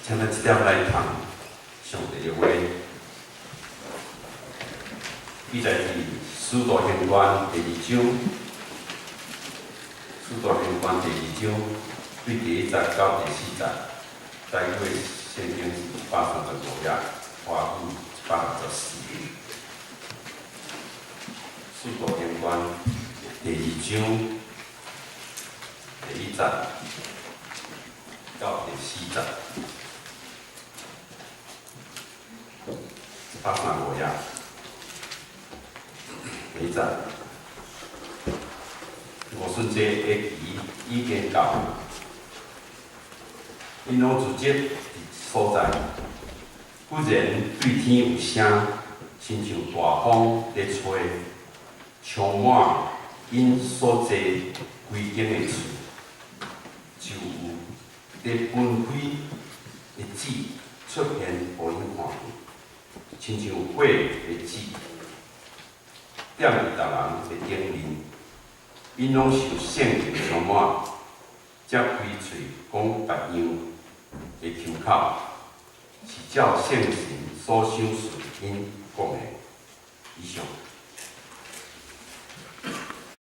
请咱即点来读上帝的话。记载伫《使徒行传》第2章，《使徒行传》第2章对第1节到第4节，大概圣经是135页，华语164页。《使徒行传》第2章第1节到第4节，135页。第1节，五旬节的期已经到，因拢聚集所在，忽然对天有声，亲像大风在吹，充满因所在规间的厝，就有在分开的子出现，互因看见，亲像火的子。点伫逐人的顶面，因拢受圣灵充满，才开喙讲别样的口口，是照圣神所赏赐因讲的以上。